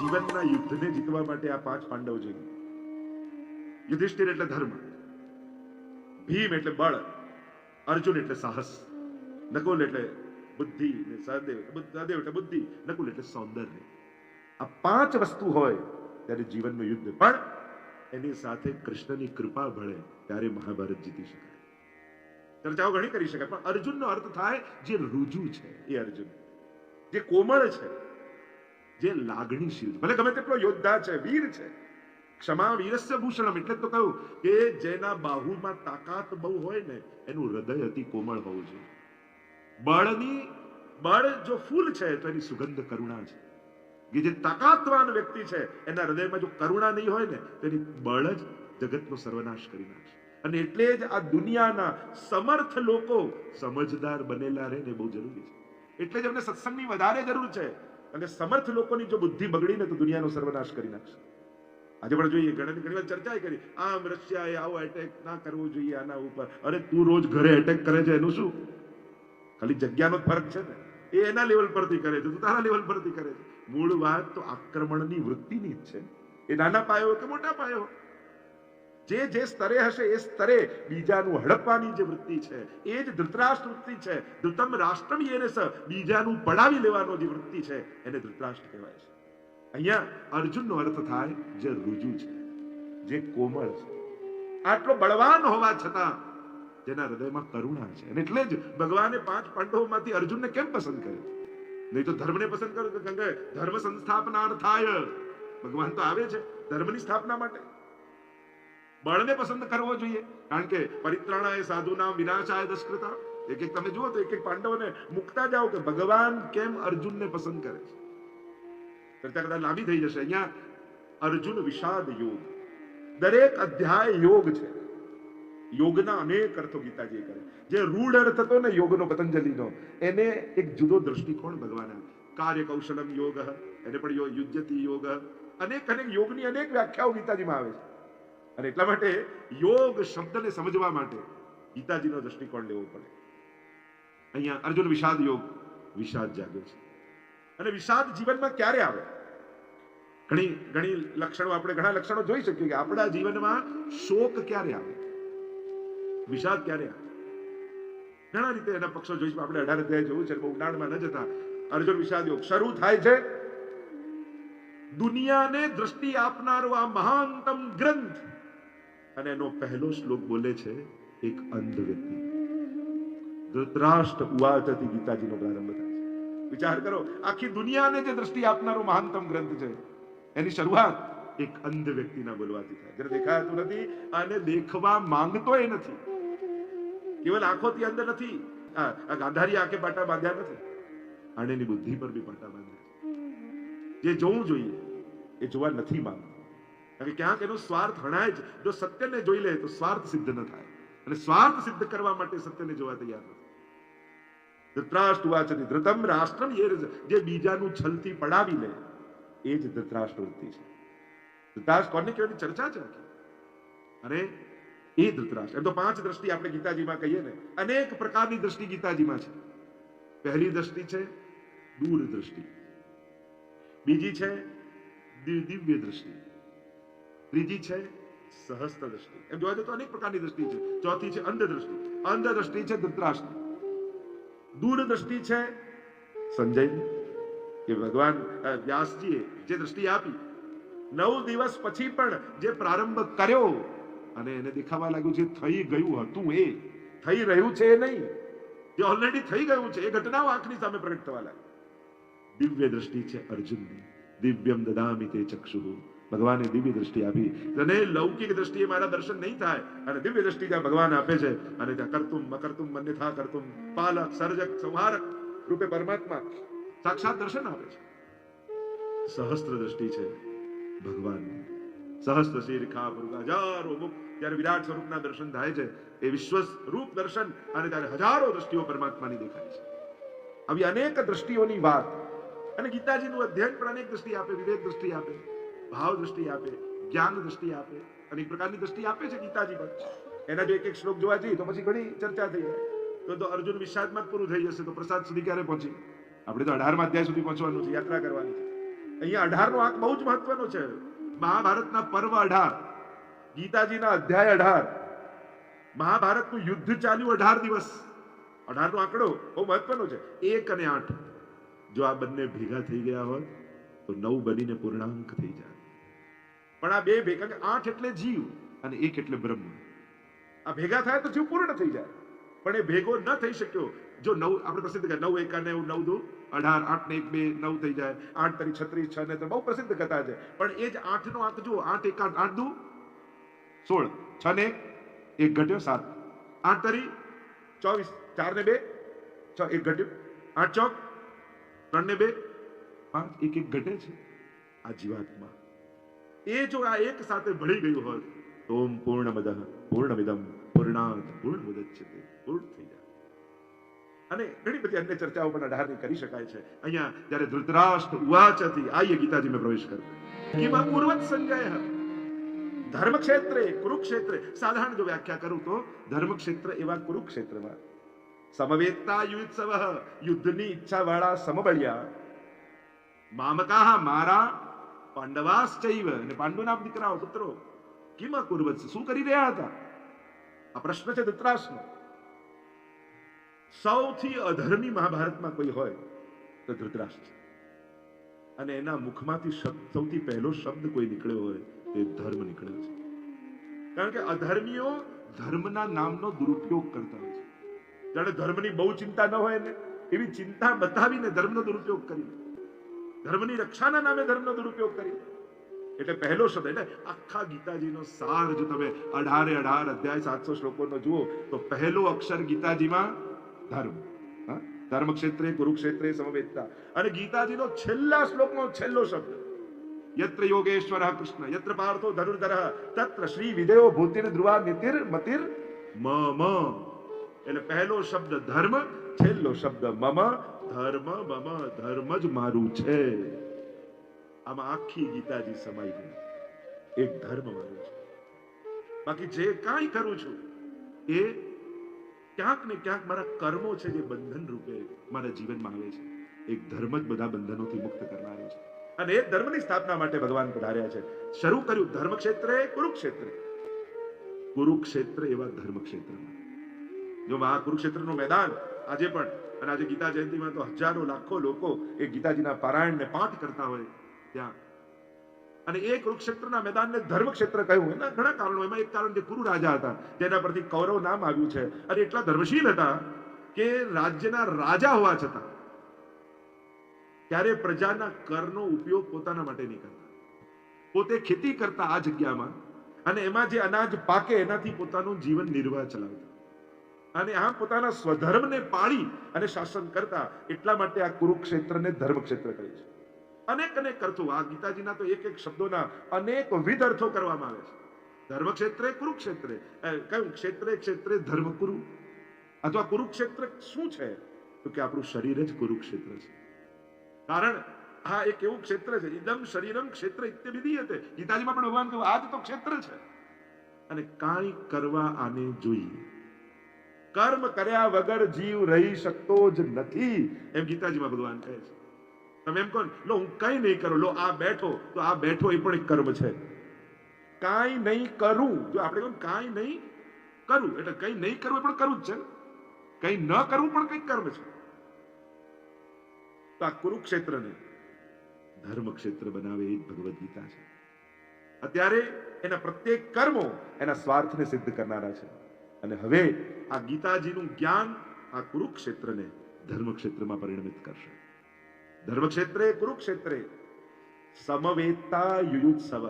જીવનના યુદ્ધને જીતવા માટે આ 5 પાંડવ જોઈએ. યુધિષ્ઠિર એટલે ધર્મ, ભીમ એટલે બળ, અર્જુન એટલે સાહસ, નકુલ એટલે બુદ્ધિ, સહદેવ એટલે બુદ્ધિ, નકુલ એટલે સૌંદર્ય. આ 5 વસ્તુ હોય ત્યારે જીવનનું યુદ્ધ. પણ એની સાથે કૃષ્ણની કૃપા ભળે ત્યારે મહાભારત જીતી શકાય. ચર્ચાઓ ઘણી કરી શકાય, પણ અર્જુનનો અર્થ થાય જે રુજુ છે એ અર્જુન, જે કોમળ છે, જે લાગણીશીલ, ભલે ગમે તેટલો યોદ્ધા છે, વીર છે. ક્ષમા વીરસ્ય ભૂષણમ, એટલે તો કહ્યું કે જેના બાહુમાં તાકાત બહુ હોય ને એનું હૃદય અતિ કોમળ હોવું જોઈએ. બળ જો ફૂલ છે તો એની સુગંધ કરુણા છે. કે જે તાકાતવાન વ્યક્તિ છે એના હૃદયમાં જો કરુણા નહીં હોય ને તો એની બળ જ જગતનો સર્વનાશ કરી નાખશે. અને એટલે જ આ દુનિયાના સમર્થ લોકો સમજદાર બનેલા રહે ને બહુ જરૂરી છે. એટલે જ એમને સત્સંગની વધારે જરૂર છે. અને સમર્થ લોકોની જો બુદ્ધિ બગડી ને તો દુનિયાનો સર્વનાશ કરી નાખશે. આજે પણ જોઈએ, ઘણી વાર ચર્ચા કરી, આમ રશિયાએ આવો એટેક ના કરવો જોઈએ આના ઉપર. અરે તું રોજ ઘરે એટેક કરે છે એનું શું? ખાલી જગ્યાનો ફરક છે ને, એ એના લેવલ પરથી કરે છે, તું તારા લેવલ પરથી કરે છે. મૂળ વાત તો આક્રમણની વૃત્તિની જ છે. એ નાના પાયો કે મોટા પાયો, જે સ્તરે હશે એ સ્તરે બીજાનું હડપવાની જે વૃત્તિ છે એ જ ધૃતરાષ્ટ્ર વૃત્તિ છે. ધૃતમ રાષ્ટ્રમ યેનસ, બીજાનું પડાવી લેવાનો જે વૃત્તિ છે એને ધૃતરાષ્ટ્ર કહેવાય છે. અહીંયા અર્જુનનો અર્થ થાય જે રુજુ છે, જે કોમળ છે, આટલો બળવાન હોવા છતાં જેના હૃદયમાં કરુણા છે. અને એટલે જ ભગવાને 5 પાંડવોમાંથી અર્જુનને કેમ પસંદ કર્યો? નહીં તો ધર્મને પસંદ કર્યો, કારણ કે ધર્મ સંસ્થાપનાર્થાય ભગવાન તો આવે છે ધર્મની સ્થાપના માટે. બળને પસંદ કરવો જોઈએ, કારણ કે પરિત્રાણાય સાધુનામ વિનાશાય દશકૃતા. એક તમે જુઓ તો એક પાંડવોને મુકતા જાઓ કે ભગવાન કેમ અર્જુનને પસંદ કરે છે. ચર્ચા કદાચ લાંબી થઈ જશે. અહીંયા અર્જુન વિષાદ યોગ, દરેક અધ્યાય યોગ છે. યોગના અનેક અર્થો ગીતાજી કરે. જે રૂઢ અર્થ હતો ને યોગનો પતંજલિનો, એને એક જુદો દ્રષ્ટિકોણ ભગવાન આપે. કાર્ય કૌશલમ યોગ, એને પણ યુજ્યતિ યોગ, અનેક યોગની અનેક વ્યાખ્યાઓ ગીતાજીમાં આવે છે. અને એટલા માટે યોગ શબ્દને સમજવા માટે ગીતાજીનો દ્રષ્ટિકોણ લેવો પડે. અહીંયા અર્જુન વિષાદ યોગ, વિષાદ જાગ્યો છે. અને વિષાદ જીવનમાં ક્યારે આવે? ઘણા લક્ષણો જોઈ શકીએ કે આપણા જીવનમાં શોક ક્યારે આવે, વિષાદ ક્યારે આવે. ઘણા રીતે એના પક્ષો જોઈશું. આપણે 18 અધ્યાય જોયું છે, બહુ ઊંડાણમાં ન જતા. અર્જુન વિષાદ યોગ શરૂ થાય છે. દુનિયાને દ્રષ્ટિ આપનારો આ મહાનતમ ગ્રંથ, અને એનો પહેલો શ્લોક બોલે છે એક અંધ વ્યક્તિ. ધૃતરાષ્ટ્ર ઉવાચથી ગીતાજીનો પ્રારંભ થાય છે. વિચાર કરો, આખી દુનિયાને જે દ્રષ્ટિ આપનારો મહાનતમ ગ્રંથ છે એની શરૂઆત એક અંધ વ્યક્તિના બોલવાથી થાય. જેને દેખાતું નથી અને દેખવા માંગતો એ નથી. કેવલ આંખોથી અંદર નથી, આ ગાંધારી આંખે પાટા બાંધ્યા નથી, અને એની બુદ્ધિ પર બી પાટા બાંધ્યા છે. જે જોવું જોઈએ એ જોવા નથી માંગતો, કારણ કે ક્યાંક એનો સ્વાર્થ હણાય જ. જો સત્યને જોઈ લે તો સ્વાર્થ સિદ્ધ ન થાય, અને સ્વાર્થ સિદ્ધ કરવા માટે સત્યને જોવા તૈયાર નથી. ધૃતરાષ્ટ્ર ઉવાચતિ ધૃતમ રાષ્ટ્રમ યેનસ, જે બીજાનું છલથી પડાવી લે એ જ ધૃતરાષ્ટ્ર વૃત્તિ છે. ધૃતરાષ્ટ્ર કોને કહેવાની ચર્ચા છે આખી. અને એ ધૃતરાષ્ટ્ર, એમ તો 5 દ્રષ્ટિ આપણે ગીતાજીમાં કહીએ ને, અનેક પ્રકારની દ્રષ્ટિ ગીતાજીમાં છે. પહેલી દ્રષ્ટિ છે દૂર દ્રષ્ટિ, બીજી છે દિવ્ય દ્રષ્ટિ, ત્રીજી છે સહસ્ત્ર દ્રષ્ટિ. એમ જોવા તો અનેક પ્રકારની દ્રષ્ટિ છે. ચોથી છે અંધ દ્રષ્ટિ. અંધ દ્રષ્ટિ છે ધૃતરાષ્ટ્ર. દૂર દ્રષ્ટિ છે સંજય, કે ભગવાન વ્યાસજીએ જે દ્રષ્ટિ આપી, 9 દિવસ પછી પણ જે પ્રારંભ કર્યો અને એને દેખાવા લાગ્યું છે થઈ ગયું હતું, એ થઈ રહ્યું છે એ નહીં, જે ઓલરેડી થઈ ગયું છે એ ઘટનાઓ આંખની સામે પ્રગટ થવા લાગી. દિવ્ય દ્રષ્ટિ છે અર્જુનની. દિવ્યમ દદામિ તે ચક્ષુઃ, ભગવાને દિવ્ય દ્રષ્ટિ આપી. તને લૌકિક દ્રષ્ટિએ મારા દર્શન નહીં થાય, અને દિવ્ય દ્રષ્ટિ જ્યાં ભગવાન આપે છે, અને ત્યાં કરતુમ અકર્તુમ મન્યથા કરતુમ, પાલક સર્જક સંહારક રૂપે પરમાત્મા સાક્ષાત દર્શન આપે છે. સહસ્ત્ર દ્રષ્ટિ છે ભગવાન. સહસ્ત્ર શીર્ષા પુરુષ, હજારો મુખ, જ્યારે વિરાટ સ્વરૂપના દર્શન થાય છે એ વિશ્વ રૂપ દર્શન, અને ત્યારે હજારો દ્રષ્ટિઓ પરમાત્માની દેખાય છે. આવી અનેક દ્રષ્ટિઓની વાત, અને ગીતાજીનું અધ્યયન પણ અનેક દ્રષ્ટિ આપે. વિવેક દ્રષ્ટિ આપે, ભાવ દ્રષ્ટિ આપે, જ્ઞાન દ્રષ્ટિ આપે, અનેક પ્રકારની દ્રષ્ટિ આપે છે ગીતાજી પર. એના જો એક શ્લોક જોવા જઈએ તો પછી ઘણી ચર્ચા થઈ જાય. તો અર્જુન વિષાદમાં જ પૂરું થઈ જશે તો પ્રસાદ સુધી ક્યારે પહોંચી? આપણે તો 18મા અધ્યાય સુધી પહોંચવાનું છે, યાત્રા કરવાની છે. અહીંયા 18 નો આંક બહુ જ મહત્વનો છે. મહાભારતના પર્વ 18, ગીતાજીના અધ્યાય 18, મહાભારતનું યુદ્ધ ચાલ્યું 18 દિવસ. 18 નો આંકડો બહુ મહત્વનો છે. 1 અને 8 જો આ બંને ભેગા થઈ ગયા હોત તો 9 બનીને પૂર્ણાંક થઈ જાય. પણ આ બે ભેગા, 8 એટલે જીવ અને 1 એટલે બ્રહ્મ. આ ભેગા થાય તો જીવ પૂર્ણ થઈ જાય. પણ એ ભેગો ન થઈ શક્યો. જો 9 આપણે પ્રસિદ્ધ કહે 9 1 અને 9 2 18, 8 ને 1 2 9 થઈ જાય, 8 તરી 36, 6 ને તો બહુ પ્રસિદ્ધ કથા છે. પણ એ જ 8 નો આંક જુઓ, 8 1 8 8 2 16, 6 ને 1 ઘટ્યો 7, 8 તરી 24, 4 ને 2 6, 1 ઘટ્યો, 8 ચોક 3 ને 2 5, 1 1 ઘટે છે. આ જીવાત્મા એ જો આ એક સાથે ભળી ગયું હોત તો ઓમ પૂર્ણમદઃ પૂર્ણમિદં પૂર્ણાત પૂર્ણમુદચ્યતે, પૂર્ણ થઈ જાય. અને ઘણી બધી અન્ય ચર્ચાઓ પણ 18 ની કરી શકાય છે. અહીંયા જ્યારે ધૃતરાષ્ટ્ર ઉવાચથી આઈએ ગીતાજી में प्रवेश करते किम पूर्वत संजय धर्म क्षेत्रे कुरुक्षेत्रे. साधारण जो व्याख्या करूं तो धर्म क्षेत्र एवा कुरुक्षेत्રમાં સમવેતા યુત્સવ, યુદ્ધની ઈચ્છા વાળા સમબળિયા, મામકાહ મારા, પાંડવાશ્ચૈવ અને પાંડુના દીકરાઓ પુત્રો, કિમ કુર્વત શું કરી રહ્યા હતા? આ પ્રશ્ન છે ધૃતરાષ્ટ્રનો. સૌથી અધર્મી મહાભારતમાં કોઈ હોય તો ધૃતરાષ્ટ્ર. અને એના મુખમાંથી સૌથી પહેલો શબ્દ કોઈ નીકળ્યો હોય તે ધર્મ નીકળ્યો છે. કારણ કે અધર્મીઓ ધર્મના નામનો દુરુપયોગ કરતા હોય છે. જાણે ધર્મની બહુ ચિંતા ન હોય ને એવી ચિંતા બતાવીને ધર્મનો દુરુપયોગ કરી, ધર્મની રક્ષાના નામે ધર્મનો દુરુપયોગ કરી. એટલે પહેલો શબ્દ, એટલે આખા ગીતાજીનો સાર જો તમે 18 અધ્યાય 700 શ્લોકોનો જુઓ તો પહેલો અક્ષર ગીતાજીમાં ધર્મ. ધર્મ ક્ષેત્રે કુરુક્ષેત્રે સમવેતતા. અને ગીતાજીનો છેલ્લા શ્લોકનો છેલ્લો શબ્દ યત્ર યોગેશ્વર કૃષ્ણ યત્ર પાર્થો ધનુર્ધર તત્ર શ્રી વિદેવો ભૂતિર ધ્રુવા નીતિર મતિર મમ. એટલે પહેલો શબ્દ ધર્મ, છેલ્લો શબ્દ મમ. ધર્મ મમ, ધર્મ જ મારું છે. આમાં આખી ગીતાજી સમાઈ ગઈ. એક ધર્મ મારું છે. બાકી જે કાંઈ કરું છું એ ક્યાંક ને ક્યાંક મારા કર્મો છે જે બંધન રૂપે મારા જીવનમાં આવે છે. એક ધર્મ જ બધા બંધનોથી મુક્ત કરનારો છે. અને એ ધર્મની સ્થાપના માટે ભગવાન પધાર્યા છે. શરૂ કર્યું ધર્મ ક્ષેત્રે કુરુક્ષેત્રે. કુરુક્ષેત્ર એવા ધર્મ ક્ષેત્રમાં જો આ કુરુક્ષેત્રનું મેદાન આજે પણ, અને આજે ગીતા જયંતિમાં તો હજારો લાખો લોકો એ ગીતાજીના પારાયણને પાઠ કરતા હોય ત્યાં. અને એ કુરુક્ષેત્રના મેદાનને ધર્મક્ષેત્ર કહ્યું એના ઘણા કારણો. એમાં એક કારણ જે કુરુ રાજા હતા જેના પરથી કૌરવ નામ આવ્યું છે. અને એટલા ધર્મશીલ હતા કે રાજ્યના રાજા હોવા છતાં ત્યારે પ્રજાના કરનો ઉપયોગ પોતાના માટે નહીં કરતા. પોતે ખેતી કરતા આ જગ્યામાં, અને એમાં જે અનાજ પાકે એનાથી પોતાનું જીવન નિર્વાહ ચલાવતા. અને આમ પોતાના સ્વધર્મને પાળી અને શાસન કરતા. એટલા માટે આ કુરુક્ષેત્રને ધર્મક્ષેત્ર કહે છે. અનેક અર્થો આ ગીતાજીના તો એક શબ્દોના અનેક વિધ અર્થો કરવામાં આવે છે. ધર્મક્ષેત્રે કુરુક્ષેત્રે, કયું ક્ષેત્રે ક્ષેત્રે ધર્મ કુરુ. અથવા કુરુક્ષેત્ર શું છે તો કે આપણું શરીર જ કુરુક્ષેત્ર છે. કારણ આ એક એવું ક્ષેત્ર છે. ઇદમ શરીરમ ક્ષેત્ર ઇત્યવિધીયતે. ગીતાજીમાં પણ ભગવાન કહ્યું આ જ તો ક્ષેત્ર છે. અને કાંઈ કરવા આને જોઈએ. કર્મ કર્યા વગર જીવ રહી શકતો જ નથી એમ ગીતાજીમાં ભગવાન કહે છે. તમે એમ કહો લો હું કઈ નહીં કરું, લો આ બેઠો, તો આ બેઠો એ પણ એક કર્મ છે. કાંઈ નહીં કરું, જો આપણે કહું કાંઈ નહીં કરું એટલે કઈ નહીં કરવું એ પણ કરવું જ છે. કઈ ન કરવું પણ કઈ કર્મ છે. તો આ કુરુક્ષેત્રને ધર્મક્ષેત્ર બનાવે એ જ ભગવદ ગીતા છે. અત્યારે એના પ્રત્યેક કર્મો એના સ્વાર્થને સિદ્ધ કરનારા છે. અને હવે આ ગીતાજીનું જ્ઞાન આ કુરુક્ષેત્રને ધર્મક્ષેત્રમાં પરિણમિત કરશે. ધર્મક્ષેત્રે કુરુક્ષેત્રે સમવેતા યુયુત્સવ.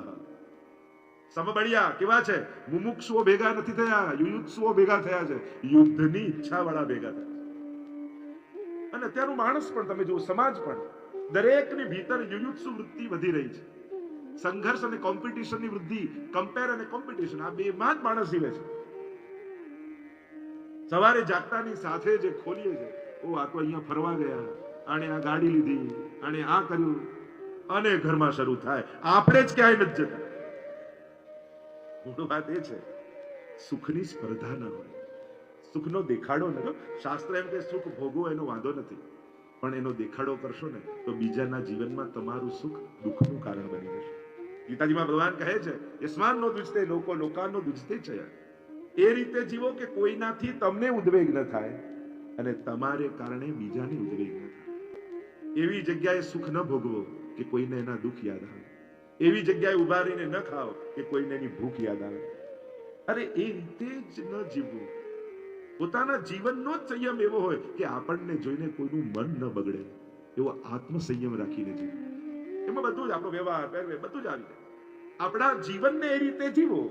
સમબળિયા કેવા છે? મુમુક્ષુઓ ભેગા નથી થયા, યુયુત્સુઓ ભેગા થયા છે. યુદ્ધની ઈચ્છા વાળા ભેગા થયા છે. અને અત્યારનું માણસ પણ તમે જુઓ, સમાજ પણ, દરેકની ભીતર યુયુત્સુ વૃત્તિ વધી રહી છે. સંઘર્ષ અને કોમ્પિટિશનની વૃદ્ધિ, કમ્પેર અને કોમ્પિટિશન, આ બેમાં જ માણસ જીવે છે. સવારે જાગતાની સાથે જે ખોલીએ છે, ઓ આ તો અહીંયા ફરવા ગયા, આને આ ગાડી લીધી, આને આ કર્યું, અને ઘરમાં શરૂ થાય આપણે જ ક્યાંય નથી જતા. મોટું વાત એ છે સુખની સ્પર્ધા ન હોય, સુખનો દેખાડો ન. શાસ્ત્ર એમ કે સુખ ભોગવો એનો વાંધો નથી, પણ એનો દેખાડો કરશો ને તો બીજાના જીવનમાં તમારું સુખ દુઃખનું કારણ બની જશે. ગીતાજીમાં ભગવાન કહે છે યસ્માનનો દુજતે લોકો લોકાનો દુજતે છે. એ રીતે જીવો કે કોઈનાથી તમને ઉદ્વેગ ન થાય અને તમારે કારણે બીજાને ઉદ્વેગ ન થાય. એવી જગ્યાએ સુખ ન ભોગવો કે કોઈને એના દુઃખ યાદ આવે. એવી જગ્યાએ ઉભા રહીને ન ખાઓ કે કોઈને એની ભૂખ યાદ આવે. અરે એ રીતે જ ન જીવવું. પોતાના જીવનનો જ સંયમ એવો હોય કે આપણને જોઈને કોઈનું મન ન બગડે એવો આત્મસંયમ રાખીને જીવવું. એમાં બધું જ આપણો વ્યવહાર પહેરવે બધું જ આવી જાય. આપણા જીવનને એ રીતે જીવો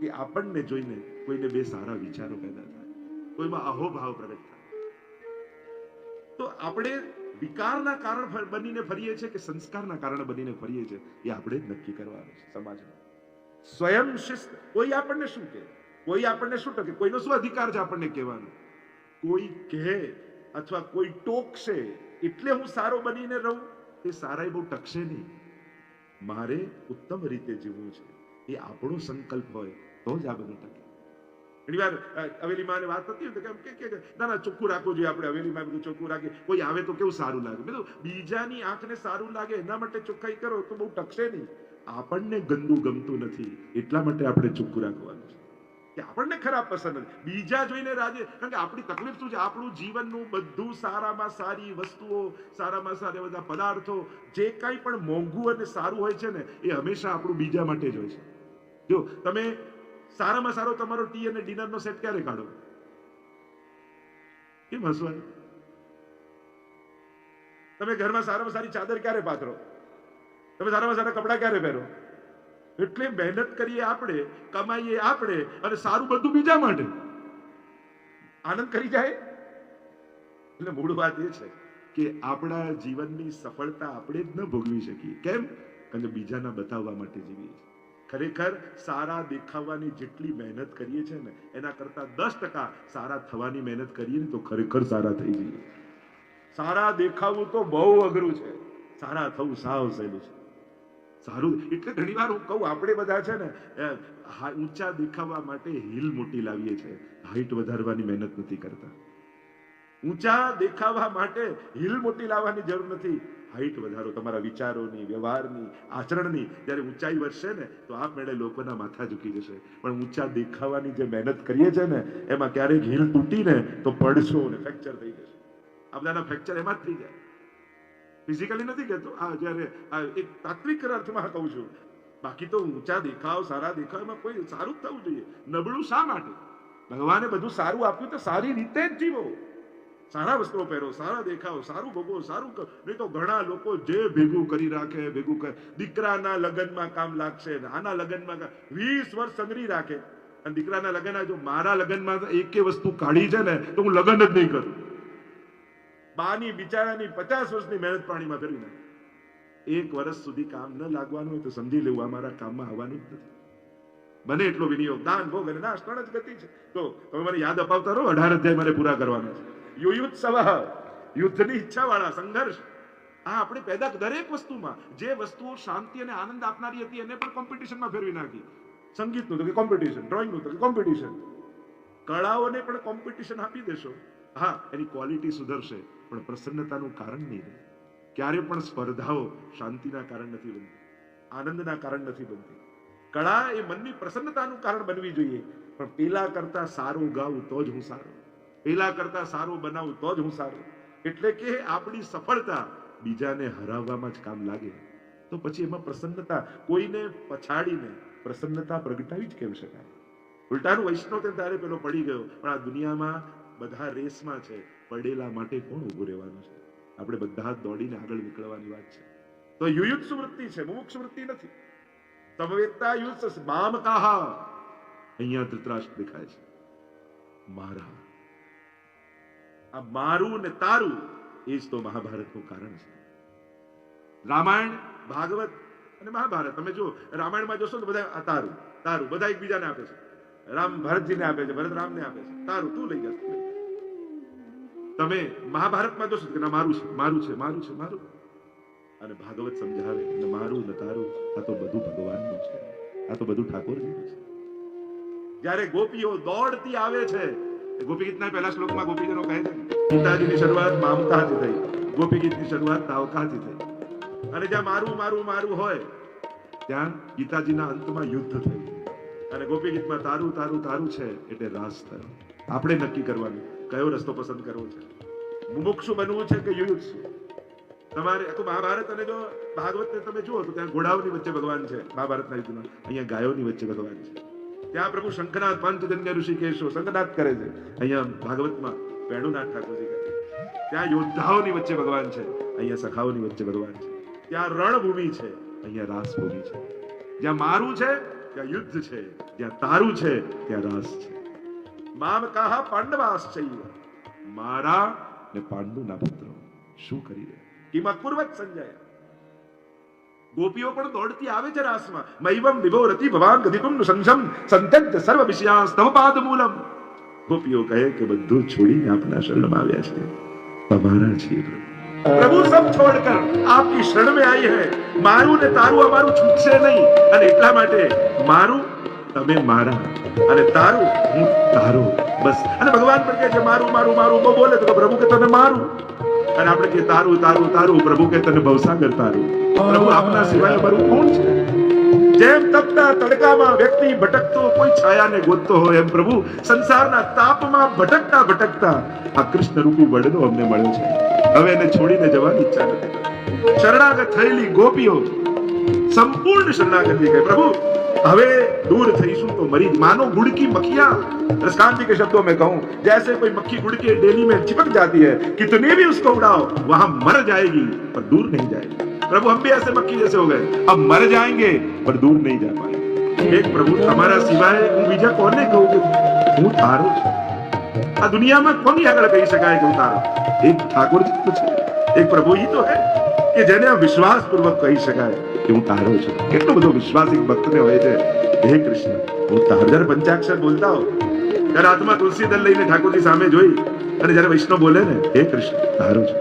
કે આપણને જોઈને કોઈને બે સારા વિચારો પેદા થાય, કોઈમાં અહોભાવ પ્રગટ થાય. તો આપણે વિકારના કારણ બનીને ફરીએ છીએ કે સંસ્કારના કારણે બનીને ફરીએ છીએ એ આપણે જ નક્કી કરવાનું છે. સમાજમાં સ્વયં શિસ્ત. કોઈ આપણને શું કહે, કોઈ આપણને શું ટકે, કોઈનો શું અધિકાર છે આપણને કહેવાનો. કોઈ કહે અથવા કોઈ ટોકશે એટલે હું સારો બનીને રહું, એ સારા બહુ ટકશે નહીં. મારે ઉત્તમ રીતે જીવવું છે એ આપણો સંકલ્પ હોય તો જ આ બધું ટકે. ઘણી વાર હવેલીમાં વાત થતી હોય કે ના ના ચોખ્ખું રાખવું જોઈએ આપણે. હવેલીમાં બધું ચોખ્ખું રાખીએ, કોઈ આવે તો કેવું સારું લાગે. બધું બીજાની આંખને સારું લાગે એના માટે ચોખ્ખાઈ કરો તો બહુ ટકશે નહીં. આપણને ગંદુ ગમતું નથી એટલા માટે આપણે ચોખ્ખું રાખવાનું છે કે આપણને ખરાબ પસંદ નથી. બીજા જોઈને રાજી. કારણ કે આપણી તકલીફ શું છે, આપણું જીવનનું બધું સારામાં સારી વસ્તુઓ, સારામાં સારા બધા પદાર્થો, જે કંઈ પણ મોંઘું અને સારું હોય છે ને એ હંમેશા આપણું બીજા માટે જ હોય છે. જો તમે સારામાં સારો તમારો ટી અને ડિનરનો સેટ ક્યારે કાઢો? કેમ હસવાનું? તમે ઘરમાં સારામાં સારી ચાદર ક્યારે પાથરો? તમે સારામાં સારા કપડા ક્યારે પહેરો? એટલે મહેનત કરીએ આપણે, કમાઈએ આપણે અને સારું બધું બીજા માટે. આનંદ કરી જાય. એટલે મૂળ વાત એ છે કે આપણા જીવનની સફળતા આપણે જ ન ભોગવી શકીએ. કેમ? કારણ કે બીજાના બતાવવા માટે જીવીએ છીએ. ખરેખર સારા દેખાવાની જેટલી મહેનત કરીએ છીએ ને એના કરતા 10% સારા થવાની મહેનત કરીએ ને તો ખરેખર સારા થઈ જઈએ. સારા દેખાવું તો બહુ અઘરું છે, સારા થવું સાવ સહેલું છે. સારું એટલે ઘણી વાર હું કહું આપણે બધા છે ને ઊંચા દેખાવા માટે હિલ મોટી લાવીએ છીએ, હાઈટ વધારવાની મહેનત નથી કરતા. ઊંચા દેખાવા માટે હિલ મોટી લાવવાની જરૂર નથી, હાઈટ વધારો તમારા વિચારોની, વ્યવહારની, આચરણની. જ્યારે ઊંચાઈ વધશે ને તો આપમેળે લોકોના માથા ઝૂકી જશે. પણ ઊંચા દેખાવાની જે મહેનત કરીએ છીએ ને એમાં ક્યારેક હિલ તૂટી ને તો પડશો ને ફ્રેક્ચર થઈ જશે. આ બધાના ફ્રેક્ચર એમાં જ થઈ જાય. ફિઝિકલી નથી કહેતો, આ જ્યારે એક તાત્વિક અર્થમાં કહું છું. બાકી તો ઊંચા દેખાવ, સારા દેખાવમાં કોઈ સારું જ થવું જોઈએ. નબળું શા માટે? ભગવાને બધું સારું આપ્યું તો સારી રીતે જ જીવો. સારા વસ્ત્રો પહેરો, સારા દેખાવ, સારું ભોગવો, સારું કરો. નહીં તો ઘણા લોકો જે ભેગું કરી રાખે, ભેગું કરે. દીકરાના લગ્નમાં કામ લાગશે, આના લગ્નમાં 20 વર્ષ સંગરી રાખે અને દીકરાના લગ્ન જો મારા લગ્નમાં એકે વસ્તુ કાઢી છે ને તો હું લગ્ન જ નહીં કરું. બાની બિચારાની 50 વર્ષની મહેનત પાણીમાં ફેરવી નાખે. 1 વર્ષ સુધી કામ ન લાગવાનું હોય તો સમજી લેવું અમારા કામમાં આવવાનું જ નથી. બને એટલો વિનિયોગ, દાન, ભોગ અને નાશ 3 જ ગતિ છે. તો તમે મને યાદ અપાવતા રહો. 18 અધ્યાય મારે પૂરા કરવાના છે. યુયુત્સવ, યુદ્ધની ઈચ્છા વાળા, સંઘર્ષ. આ આપણે પેદા દરેક વસ્તુમાં જે વસ્તુઓ શાંતિ અને આનંદ આપનારી હતી એને પણ કોમ્પિટિશનમાં ફેરવી નાખી. સંગીતનું તો કે કોમ્પિટિશન, ડ્રોઈંગનું તો કે કોમ્પિટિશન. કળાઓને પણ કોમ્પિટિશન આપી દેશો, હા એની ક્વોલિટી સુધરશે પણ પ્રસન્નતાનું કારણ નહીં રહે. ક્યારે પણ સ્પર્ધાઓ શાંતિના કારણ નથી બનતી, આનંદના કારણ નથી બનતી. કળા એ મનની પ્રસન્નતાનું કારણ બનવી જોઈએ. પણ પેલા કરતા સારું ગાવું તો જ હું સારો, પેલા કરતા સારું બનાવું તો જ હું સારો. એટલે કે આપણી સફળતા બીજાને હરાવવામાં જ કામ લાગે તો પછી એમાં પ્રસન્નતા, કોઈને પછાડીને પ્રસન્નતા પ્રગટાવી જ કેમ શકાય? ઉલટાનું વૈષ્ણવ ત્યારે પેલો પડી ગયો. પણ આ દુનિયામાં બધા રેસમાં છે, પડેલા માટે કોણ ઉભું રહેવાનું છે? આપણે બધા દોડીને આગળ નીકળવાની વાત છે. તો યુયુત્સુ વૃત્તિ છે, મુમુક્ષુ વૃત્તિ નથી. સમવેતતા યુત્સ મામ કાહા. અહીંયા ધૃતરાષ્ટ્ર દેખાય છે. મારા, આ મારું ને તારું એ જ તો મહાભારતનું કારણ છે. રામાયણ, ભાગવત અને મહાભારત તમે જો રામાયણમાં જોશો તો બધા તારું તારું બધા એકબીજાને આપે છે. રામ ભરતજીને આપે છે, ભરત રામને આપે છે. તારું તું લઈ જા. તમે મહાભારતમાં જોશો કે ના મારું છે, મારું છે, મારું છે, મારું. અને ભાગવત સમજાવે ને મારું ને તારું આ તો બધું ભગવાનનું છે, આ તો બધું ઠાકોરજીનું છે. જ્યારે ગોપીઓ દોડતી આવે છે, ગોપી ગીતના પહેલા શ્લોકમાં ગોપીજનો કહે છે પિતાજીની શરૂઆત મમતાથી થઈ, ગોપી ગીતની શરૂઆત તાવકાથી થઈ, અને જ્યાં મારું મારું મારું હોય ત્યાં ગીતાજીના અંતમાં યુદ્ધ થયું, અને ગોપી ગીતમાં તારું તારું તારું છે એટલે રાસ થયો. આપણે નક્કી કરવાનું કયો રસ્તો પસંદ કરવો છે, મુમુક્ષુ બનવું છે કે યુયુત્સુ. તમારે આખું મહાભારત અને જો ભાગવતને તમે જુઓ તો ત્યાં ઘોડાઓની વચ્ચે ભગવાન છે મહાભારતના યુદ્ધમાં, અહીંયા ગાયોની વચ્ચે ભગવાન છે. ત્યાં પ્રભુ શંખનાથ પંચજન્ય ઋષિકેશો શંખનાથ કરે છે, અહીંયા ભાગવતમાં વેણુનાથ ઠાકોરજી કરે છે. ત્યાં યોદ્ધાઓની વચ્ચે ભગવાન છે, અહીંયા સખાઓની વચ્ચે ભગવાન છે. ત્યાં રણભૂમિ છે, અહીંયા રાસભૂમિ છે. જ્યાં મારું છે ત્યાં યુદ્ધ છે, જ્યાં તારું છે ત્યાં રાસ છે. મામ કહા પાંડવાશ્ચૈવ, મારા ને પાંડુના પુત્રો શું કરી રહ્યા? કિમ અકુર્વત સંજય. ગોપીઓ પણ દોડતી આવે છે રાસમાં. મૈવમ વિભોરતિ ભવાન ગદિતુમ સંસમ સંત્યક્ત સર્વ વિષયાં તવ પાદ મૂલમ. ગોપીઓ કહે કે બધું છોડીને આપના શરણમાં આવ્યા છે, અમારા છીએ પ્રભુ, સબ છોડકર આપકી શરણ में आई है. મારું ને તારું અમારું છૂટશે નહીં, અને એટલા માટે મારું તમે મારા અને તારું હું તારો, બસ. અને ભગવાન પણ કહે છે મારું મારું મારું બોલે તો પ્રભુ કે તને મારું, અને આપણે કે તારું તારું તારું, પ્રભુ કે તને ભવસાગર તારું. પ્રભુ આપના સિવાય અમારું કોણ છે? જેમ તપતા તડકામાં વ્યક્તિ ભટકતો કોઈ છાયાને ગોતતો હોય, એમ પ્રભુ સંસારના તાપમાં ભટકતા ભટકતા આ કૃષ્ણ રૂપી વડનો અમને મળ્યો છે. હવે એને છોડીને જવાની ઈચ્છા નથી. શરણાગત થયેલી ગોપીઓ સંપૂર્ણ શરણાગતિ કહે પ્રભુ હવે दूर થઈશું તો મરી. मानो गुड़ की मक्खियां, रसकांत जी के शब्दों में कहूं, जैसे कोई मक्खी गुड़ के डेली में चिपक जाती है, कितने भी उसको उड़ाओ वहां मर जाएगी पर दूर नहीं जाएगी. प्रभु हम भी ऐसे मक्खी जैसे हो गए, अब मर जाएंगे पर दूर नहीं जा पाएंगे. एक प्रभु તમારા સિવાય હું બીજા કોને કહું કે હું તારો છું? આ દુનિયામાં કોની આગળ કહી શકાય કે હું તારો? એક ઠાકોરજી તો છે, એક પ્રભુ ही तो है કે જેને વિશ્વાસ પૂર્વક કહી શકાય કે હું તારો છું. કેટલો બધો વિશ્વાસ એક ભક્તને હોય છે, હે કૃષ્ણ હું તારો. જ્યારે પંચાક્ષર બોલતા હો ત્યારે હાથમાં તુલસી દળ લઈને ઠાકોરજી સામે જોઈ, અને જ્યારે વૈષ્ણવ બોલે ને હે કૃષ્ણ તારો છું,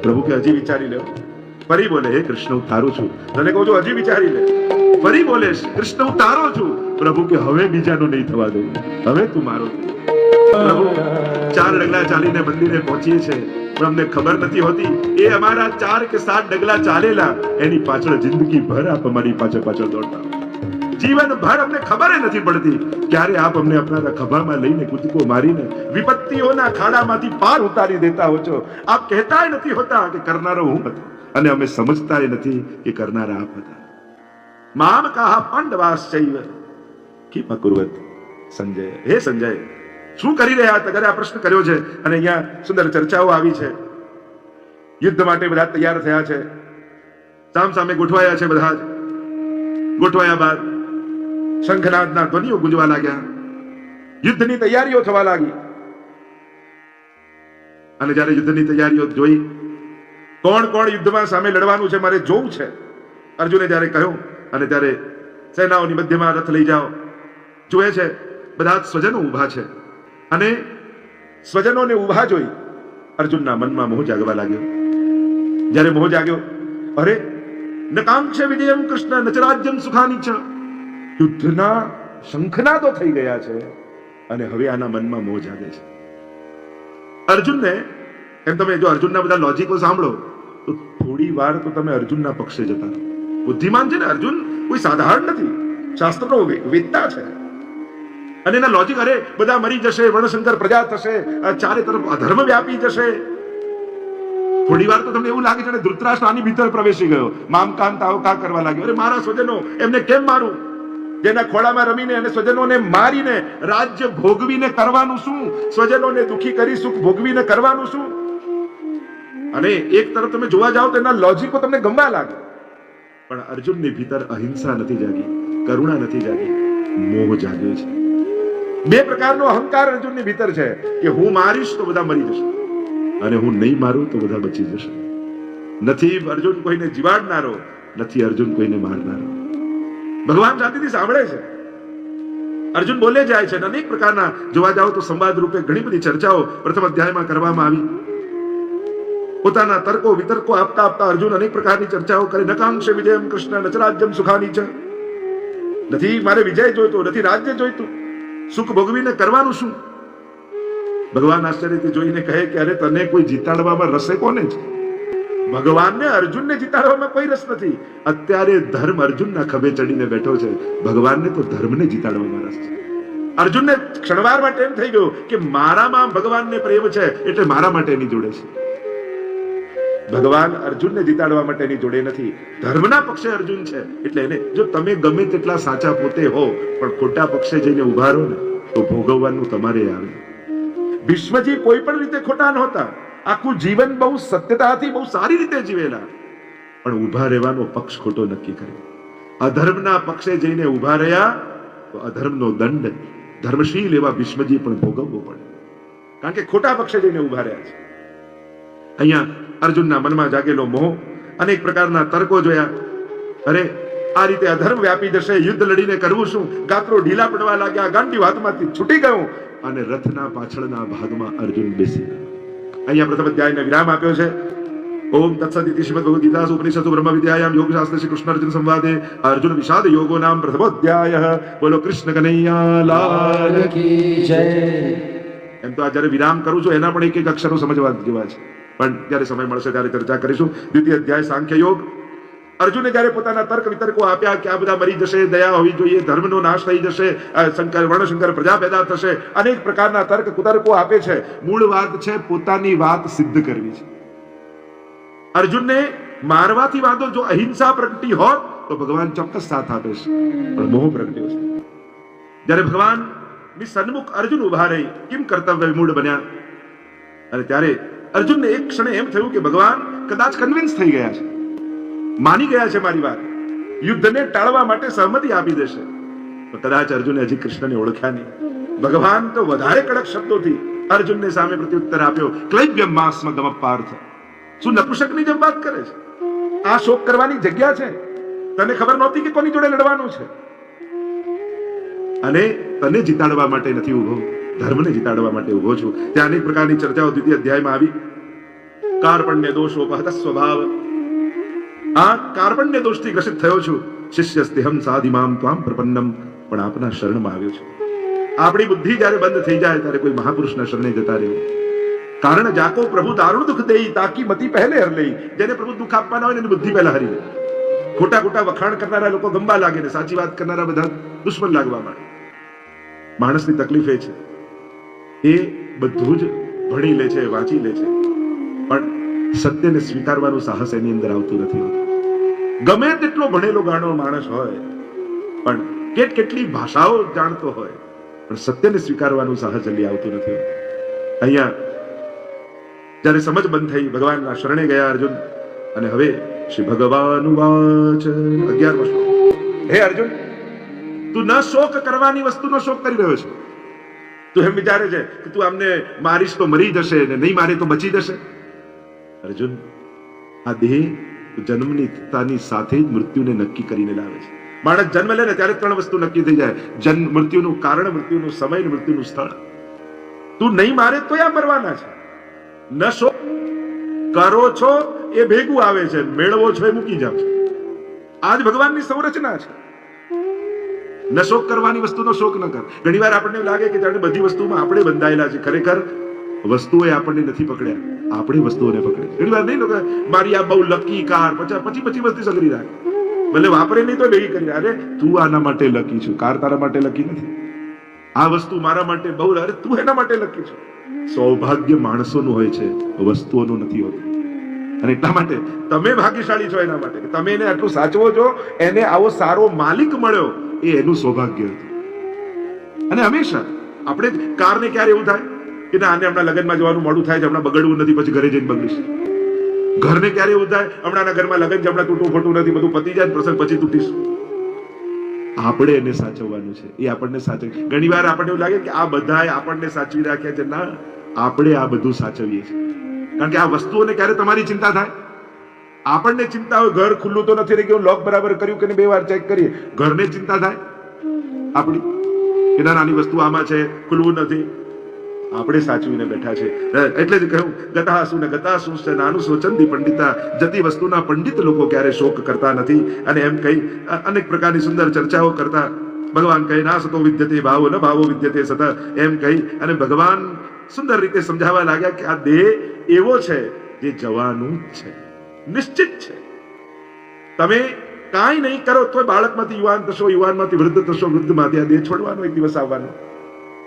પ્રભુ કે હજી વિચારી લે. ફરી બોલે હે કૃષ્ણ હું તારો છું, તને કહું છું હજી વિચારી લે. ફરી બોલે કૃષ્ણ હું તારો છું, પ્રભુ કે હવે બીજાનું નહીં થવા દઉં, હવે તું મારો. પ્રભુ 4 ડગલા ચાલીને મંદિરે પહોંચીએ છે, પણ અમને ખબર નથી હોતી એ અમારા 4 કે 7 ડગલા ચાલેલા એની પાછળ જિંદગી ભર આપ અમારી પાછળ પાછળ દોડતા, જીવન ભર અમને ખબર નથી પડતી ક્યારે આપ અમને આપણા ખભામાં લઈને કૂદકો મારીને વિપત્તિઓના ખાડામાંથી પાર ઉતારી દેતા હો છો. આપ કહેતાય નથી હોતા કે કરનારો હું હતો, અને અમે સમજતાય નથી કે કરનારા આપ હતા. મામ કહા પાંડવાશ્ચૈવ કિમ અકુર્વત સંજય. હે સંજય શું કરી રહ્યા હતા? ત્યારે આ પ્રશ્ન કર્યો છે, અને અહીંયા સુંદર ચર્ચાઓ આવી છે. યુદ્ધ માટે બધા તૈયાર થયા છે, સામ સામે ગોઠવાયા છે. બધા જ ગોઠવાયા બાદ શંખનાદના ધ્વનિઓ ગુંજવા લાગ્યા, યુદ્ધની તૈયારીઓ થવા લાગી. અને જ્યારે યુદ્ધની તૈયારીઓ જોઈ, કોણ કોણ યુદ્ધમાં સામે લડવાનું છે મારે જોવું છે, અર્જુને જ્યારે કહ્યું, અને ત્યારે સેનાઓની મધ્યમાં રથ લઈ જાઓ. જોયે છે બધા જ સ્વજનો ઊભા છે, અને સ્વજનોને ઊભા જોઈ અર્જુનના મનમાં મોહ જાગવા લાગ્યો. જ્યારે મોહ જાગ્યો, અરે નકાંક્ષ વિજયમ કૃષ્ણ નચરાજ્યમ સુખાની ચ. યુદ્ધના શંખનાદો થઈ ગયા છે, અને હવે આના મનમાં મોહ જાગે છે. અર્જુનને એમ તમે જો અર્જુનના બધા લોજિકો સાંભળો તો થોડી વાર તો તમે અર્જુનના પક્ષે જતા. બુદ્ધિમાન છે ને અર્જુન, કોઈ સાધારણ નથી, શાસ્ત્રનો વેદતા છે. અને એના લોજિક, અરે બધા મરી જશે, વર્ણશંકર પ્રજા થશે, ચારે તરફ અધર્મ વ્યાપી જશે. થોડી વાર તો તમને એવું લાગે છે ધૃતરાષ્ટ્ર આની ભીતર પ્રવેશી ગયો, મામકાન તાવકા કરવા લાગ્યો. અરે મારા સ્વજનો, એમને કેમ મારું? જેના ખોળામાં રમીને અને સ્વજનોને મારીને રાજ્ય ભોગવીને કરવાનું શું? સ્વજનોને દુખી કરી સુખ ભોગવીને કરવાનું શું? અને એક તરફ તમે જોવા જાઓ તો એના લોજિકો તમને ગમવા લાગે, પણ અર્જુનની ભીતર અહિંસા નથી જાગી, કરુણા નથી જાગી, મોહ જાગ્યો છે. 2 પ્રકારનો અહંકાર અર્જુનની ભીતર છે કે હું મારીશ તો બધા મરી જશે, અને હું નહીં મારું તો બધા બચી જશે. નથી અર્જુન કોઈને જીવાડનારો, નથી અર્જુન કોઈને મારનારો. ભગવાન શાંતિથી સાંભળે છે. અર્જુન બોલે જાય છે. અનેક પ્રકારના જોવા જાઓ તો સંવાદ રૂપે ઘણી બધી ચર્ચાઓ પ્રથમ અધ્યાયમાં કરવામાં આવી. પોતાના તર્કો વિતર્કો આપતા આપતા અર્જુન અનેક પ્રકારની ચર્ચાઓ કરે. નકાંક્ષ વિજયમ કૃષ્ણ નચરાજ્યમ સુખાની ચ. નથી મારે વિજય જોઈતો, નથી રાજ્ય જોઈતું, સુખ ભોગવીને કરવાનું શું? ભગવાન આશ્ચર્યથી જોઈને કહે કે અરે તને કોઈ જીતાડવામાં રસે કોને છે? ભગવાનને અર્જુનને જીતાડવામાં કોઈ રસ નથી. અત્યારે ધર્મ અર્જુનના ખભે ચડીને બેઠો છે, ભગવાનને તો ધર્મને જીતાડવામાં રસ છે. અર્જુનને ક્ષણવાર માટે એમ થઈ ગયું કે મારામાં ભગવાનને પ્રેમ છે એટલે મારા માટે એની જોડે છે. ભગવાન અર્જુનને જીતાડવા માટે એની જોડે નથી, ધર્મના પક્ષે અર્જુન છે એટલે એને. જો તમે ગમે તેટલા સાચા પોતે હો પણ ખોટા પક્ષે જઈને ઉભા રહો ને તો ભોગવવાનું તમારે આવે. ભીષ્મજી કોઈ પણ રીતે ખોટા નહોતા, આખું જીવન બહુ સત્યતાથી બહુ સારી રીતે જીવેલા, પણ ઉભા રહેવાનો પક્ષ ખોટો નક્કી કર્યો. અધર્મના પક્ષે જઈને ઉભા રહ્યા તો અધર્મનો દંડ ધર્મશીલ એવા ભીષ્મજી પણ ભોગવવો પડે, કારણ કે ખોટા પક્ષે જઈને ઉભા રહ્યા છે. અહીંયા અર્જુનના મનમાં જાગેલો મોહ, અનેક પ્રકારના તર્કો જોયા. અરે આ રીતે અધર્મ વ્યાપી જશે, યુદ્ધ લડીને કરવું શું? ગાત્રો ઢીલા પડવા લાગ્યા, ગાંડી હાથમાંથી છૂટી ગયો અને રથના પાછળના ભાગમાં અર્જુન બેસી ગયો. અહીંયા પ્રથમ અધ્યાયને વિરામ આપ્યો છે. ઓમ તત્સદિ ઇતિ શ્રીમદ્ ભગવદ ગીતાસુ ઉપનિષદુ બ્રહ્મ વિદ્યાયામ યોગશાસ્ત્રે શ્રી કૃષ્ણ અર્જુન સંવાદે અર્જુન વિષાદ યોગો નામ પ્રથમો અધ્યાયઃ. બોલો કૃષ્ણ કનૈયા લાલ કી જય. એમ તો આ જ્યારે વિરામ કરું છું એના પણ એક એક અક્ષરો સમજવા જેવા છે, પણ જ્યારે સમય મળશે ત્યારે ચર્ચા કરીશું. દ્વિતીય અધ્યાય સાંખ્ય યોગ. અર્જુને જ્યારે પોતાના તર્ક વિતર્કો આપ્યા કે આ બધા મરી જશે, દયા હોવી જોઈએ, ધર્મનો નાશ થઈ જશે, શંકર વર્ણશંકર પ્રજા પેદા થશે, અનેક પ્રકારના તર્ક કુતર્કો આપે છે. મૂળ વાત છે પોતાની વાત સિદ્ધ કરવી છે. અર્જુનને મારવાથી વાંધો, જો અહિંસા પ્રગટી હોત તો ભગવાન ચોક્કસ સાથ આપે છે, પણ મોહ પ્રગટ્યો છે. જ્યારે ભગવાન ની સન્મુખ અર્જુન ઉભા રહી, કેમ કર્તવ્ય વિમૂઢ બન્યા, અને ત્યારે અર્જુનને એક ક્ષણે એમ થયું કે ભગવાન કદાચ કન્વિન્સ થઈ ગયા છે, માની ગયા છે મારી વાત, યુદ્ધને ટાળવા માટે સહમતિ આપી દેશે. તો કદાચ અર્જુને હજી કૃષ્ણને ઓળખ્યા નહીં. ભગવાન તો વધારે કડક શબ્દોથી અર્જુનને સામે પ્રત્યુત્તર આપ્યો. ક્લૈબ્યમ માસ્મ ગમ પાર્થ. શું નપુંસકની જેમ વાત કરે છે? આ શોક કરવાની જગ્યા છે? તને ખબર નહોતી કે કોની જોડે લડવાનું છે? અને તને જીતાડવા માટે નથી ઉભો, ધર્મને જીતાડવા માટે ઉભો છું. ત્યાં અનેક પ્રકારની ચર્ચાઓ દ્વિતીય અધ્યાયમાં આવી. કાર્પણ્ય દોષોપહત સ્વભાવ. આ કાર્પણ્ય દોષથી ગ્રસિત થયો છું. શિષ્યસ્તેહમ સાધિમામ ત્વામ પ્રપન્નમ. પણ આપના શરણમાં આવ્યો છું. આપણી બુદ્ધિ જ્યારે બંધ થઈ જાય ત્યારે કોઈ મહાપુરુષના શરણે જતા રહેવું. કારણ જાકો પ્રભુ દારૂણ દુઃખ દેઈ તાકી મતી પહેલે હર લઈ. જેને પ્રભુ દુઃખ આપવાના હોય ને એની બુદ્ધિ પહેલા હરી લે. ખોટા ખોટા વખાણ કરનારા લોકો ગંબા લાગે ને સાચી વાત કરનારા બધા દુશ્મન લાગવા માંડે. માણસની તકલીફ એ છે, એ બધું જ ભણી લે છે, વાંચી લે છે, પણ સત્યને સ્વીકારવાનું સાહસ એની અંદર આવતું નથી હોતું. ગમે તેટલો ભણેલો ગાણો માણસ હોય, પણ કેટલી ભાષાઓ જાણતો હોય, પણ સત્યને સ્વીકારવાનું સાહસ જલ્દી આવતું નથી હોતું. અહીંયા જ્યારે સમજ બંધ થઈ, ભગવાનના શરણે ગયા અર્જુન. અને હવે શ્રી ભગવાન વાચ 11મો શ્લોક. હે અર્જુન, તું ન શોક કરવાની વસ્તુનો શોક કરી રહ્યો છે. તું એમ વિચારે છે કે તું આમને મારીશ તો મરી જશે ને નહીં મારે તો બચી જશે. અર્જુન, આ દેહ જન્મની સાથે જ મૃત્યુને નક્કી કરીને લાવે છે. માણસ જન્મ લે ને ત્યારે 3 વસ્તુ નક્કી થઈ જાય: જન્મ, મૃત્યુનું કારણ, મૃત્યુનું સમય ને મૃત્યુનું સ્થળ. તું નહીં મારે તો આ મરવાના છે. ન શોક કરો છો એ ભેગું આવે છે, મેળવો છો એ મૂકી જાવ છો. આજ ભગવાનની સંરચના છે. ન શોક કરવાની વસ્તુનો શોક ન કર. ઘણી વાર આપણને લાગે કે જાણે બધી વસ્તુમાં આપણે બંધાયેલા છે. ખરેખર વસ્તુઓએ આપણને નથી પકડ્યા, આપણે વસ્તુઓને પકડે. ઘણી વાર નહીં લોકો મારી આ બહુ લકી કાર, પછી વસ્તુ સગરી રાખે, ભલે વાપરે નહીં તો ભેગી કરી. અરે તું આના માટે લકી છું, કાર તારા માટે લકી નથી. આ વસ્તુ મારા માટે બહુ, અરે તું એના માટે લકી છું. સૌભાગ્ય માણસોનું હોય છે, વસ્તુઓનું નથી હોતું. અને એટલા માટે તમે ભાગ્યશાળી છો એના માટે કે તમે એને આટલું સાચવો છો, એને આવો સારો માલિક મળ્યો, એ એનું સૌભાગ્ય હતું. અને હંમેશા આપણે કારને ક્યારે એવું થાય કે ના, આને હમણાં લગ્નમાં જવાનું મોડું થાય છે, હમણાં બગડવું નથી, પછી ઘરે જઈને બગડીશ. ઘરને ક્યારે એવું થાય, હમણાં ઘરમાં લગ્ન છે, હમણાં તૂટવું ફોટું નથી, બધું પતી જાય પ્રસંગ પછી તૂટીશ. આપણે એને સાચવવાનું છે, એ આપણને સાચવે. ઘણી વાર આપણને એવું લાગે કે આ બધાએ આપણને સાચવી રાખ્યા છે. ના, આપણે આ બધું સાચવીએ છીએ. કારણ કે આ વસ્તુઓને ક્યારે તમારી ચિંતા થાય? આપણને ચિંતા હોય ઘર ખુલ્લું તો નથી રહી ગયું, લોક બરાબર કર્યું કે 2 વાર ચેક કરીએ. ઘરને ચિંતા થાય આપણી કે નાની વસ્તુ આમાં છે, ખુલવું નથી. આપણે સાચવીને બેઠા છે. એટલે જ કહ્યું ગતાસુ ને ગતાસુ નાનું સોચંદી પંડિતા. જતી વસ્તુના પંડિત લોકો ક્યારે શોક કરતા નથી. અને એમ કહી અનેક પ્રકારની સુંદર ચર્ચાઓ કરતા ભગવાન કહે ના સતો વિદ્યતે ભાવો ન ભાવો વિદ્યતે સત. એમ કહી અને ભગવાન સુંદર રીતે સમજાવવા લાગ્યા કે આ દેહ એવો છે જે જવાનું જ છે. નિશ્ચિત છે. તમે કાંઈ નહીં કરો તો બાળકમાંથી યુવાન થશો, યુવાનમાંથી વૃદ્ધ થશો, વૃદ્ધમાંથી આ દેહ છોડવાનો એક દિવસ આવવાનો.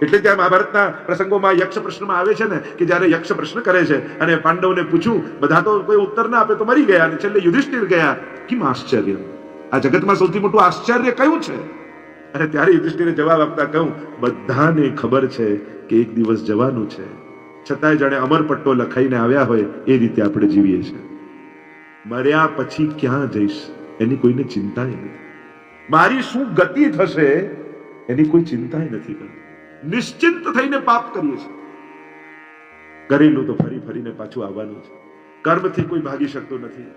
એટલે ત્યાં મહાભારતના પ્રસંગોમાં યક્ષ પ્રશ્નમાં આવે છે ને કે જ્યારે યક્ષ પ્રશ્ન કરે છે અને પાંડવોને પૂછ્યું, બધા તો કોઈ ઉત્તર ના આપે તો મરી ગયા, અને છેલ્લે યુધિષ્ઠિર ગયા. કેમ આશ્ચર્ય? આ જગતમાં સૌથી મોટું આશ્ચર્ય કયું છે? અને ત્યારે યુધિષ્ઠિરે જવાબ આપતા કહ્યું, બધાને ખબર છે કે એક દિવસ જવાનું છે, છતાંય જાણે અમરપટ્ટો લખાઈને આવ્યા હોય એ રીતે આપણે જીવીએ છીએ. મર્યા પછી ક્યાં જઈશ એની કોઈને ચિંતા નથી. મારી શું ગતિ થશે એની કોઈ ચિંતા નથી કરતી. નિશ્ચિંત થઈને પાપ કરીએ છીએ. કરેલું તો ફરી ફરીને પાછું આવવાનું છે. કર્મથી કોઈ ભાગી શકતું નથી.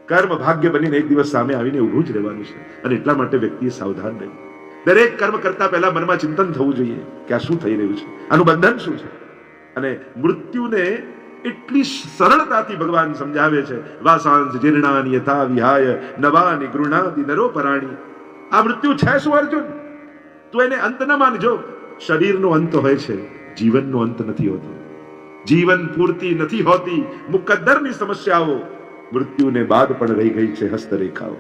કર્મ ભાગ્ય બનીને એક દિવસ સામે આવીને ઊભું જ રહેવાનું છે. અને એટલા માટે વ્યક્તિએ સાવધાન રહેવું. દરેક કર્મ કરતા પહેલા મનમાં ચિંતન થવું જોઈએ કે આ શું થઈ રહ્યું છે, આનું બંધન શું છે. અને મૃત્યુને એટલી સરળતાથી ભગવાન સમજાવે છે. વાસાંસ જીર્ણાની યથા વિહાય નવાની ગૃણાતિ નરોપરાણી. આ મૃત્યુ છે શું અર્જુન? તું એને અંત ન માનજો. શરીરનો અંત હોય છે, જીવનનો અંત નથી હોતો. જીવન પૂર્તિ નથી હોતી. મુકદ્દરની સમસ્યાઓ મૃત્યુને બાદ પણ રહી ગઈ છે હસ્તરેખાઓ.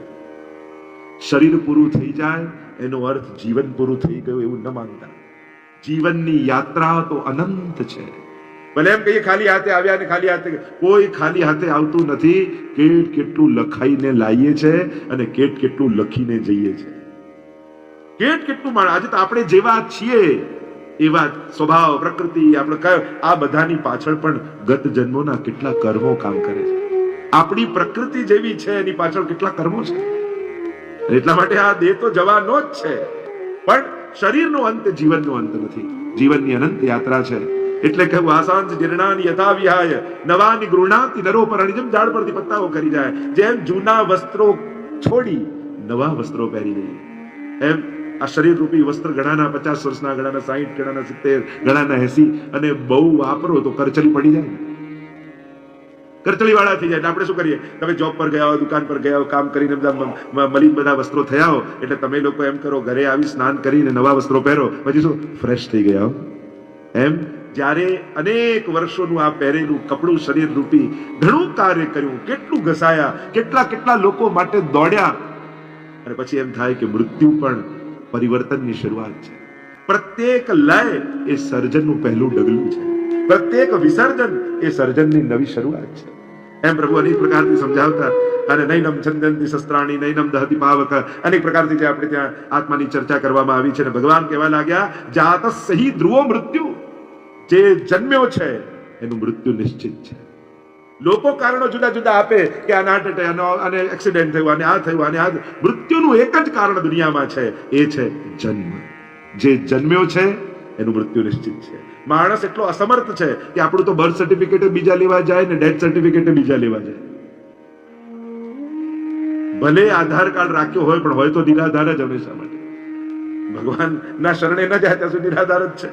શરીર પૂરું થઈ જાય એનો અર્થ જીવન પૂરું થઈ ગયું એવું ન માનતા. જીવનની યાત્રા તો અનંત છે. ભલે એમ કહીએ ખાલી હાથે આવ્યા ને ખાલી હાથે, કોઈ ખાલી હાથે આવતું નથી. કેટલું લખાઈને લાવીએ છે અને કેટલું લખીને જઈએ છે. કેટલું માણ. આજે તો આપણે જેવા છીએ એવા સ્વભાવ, પ્રકૃતિ, આપણે આ બધાની પાછળ પણ ગત જન્મોના કેટલા કર્મો કામ કરે છે. આપણી પ્રકૃતિ જેવી છે એની પાછળ કેટલા કર્મો છે. એટલા માટે આ દેહ તો જવાનો જ છે, પણ શરીરનો અંત જીવનનો અંત નથી. જીવનની અનંત યાત્રા છે. એટલે કે વાસાંસ જીર્ણાની યથા વિહાય નવાની ગૃણાતિ નરોપરાણી. જેમ ઝાડ પરથી પત્તાઓ કરી જાય, જેમ જૂના વસ્ત્રો છોડી નવા વસ્ત્રો પહેરી લઈએ, એમ આ શરીર રૂપી વસ્ત્ર ઘણાના 50 વર્ષના, ઘણાના 60, ઘણાના 70, ઘણાના 80, અને બહુ વાપરો તો કરચલી પડી જાય, કરચલી વાળા થઈ જાય. એટલે આપણે શું કરીએ? તમે જોબ પર ગયા હો, દુકાન પર ગયા હો, કામ કરીને બધા મલિન બધા વસ્ત્રો થયા હો, એટલે તમે લોકો એમ કરો, ઘરે આવી સ્નાન કરીને નવા વસ્ત્રો પહેરો, પછી શું ફ્રેશ થઈ ગયા હો. એમ જ્યારે અનેક વર્ષોનું આ પહેરેલું કપડું શરીર રૂપી ઘણું કાર્ય કર્યું, કેટલું ઘસાયા, કેટલા લોકો માટે દોડ્યા, અને પછી એમ થાય કે મૃત્યુ પણ પરિવર્તનની શરૂઆત છે. પ્રત્યેક લય એ સર્જનનું પહેલું ડગલું છે. પ્રત્યેક વિસર્જન એ સર્જનની નવી શરૂઆત છે. એમ પ્રભુ અનેક પ્રકારથી સમજાવતા. અને નૈનમ છંદંતી શસ્ત્રાણી નૈનમ દહતિ પાવક, અનેક પ્રકારથી જે આપણે ત્યાં આત્માની ચર્ચા કરવામાં આવી છે. અને ભગવાન કહેવા લાગ્યા, જાતસ્સહિ ધ્રુવો મૃત્યુ. જે જન્મ્યો છે એનું મૃત્યુ નિશ્ચિત છે. લોકો કારણો જુદા જુદા આપે કે આ હાર્ટ એટેક, અને એક્સિડન્ટ થયું, અને આ થયું, અને આ. મૃત્યુનું એક જ કારણ દુનિયામાં છે, એ છે જન્મ. જે જન્મ્યો છે એનું મૃત્યુ નિશ્ચિત છે. માણસ એટલો અસમર્થ છે કે આપણું તો બર્થ સર્ટિફિકેટ બીજા લેવા જાય ને ડેથ સર્ટિફિકેટ બીજા લેવા જાય. ભલે આધાર કાર્ડ રાખ્યો હોય, પણ હોય તો નિરાધાર જ હંમેશા માટે. ભગવાન ના શરણે ન જાય ત્યાં સુધી નિરાધાર જ છે.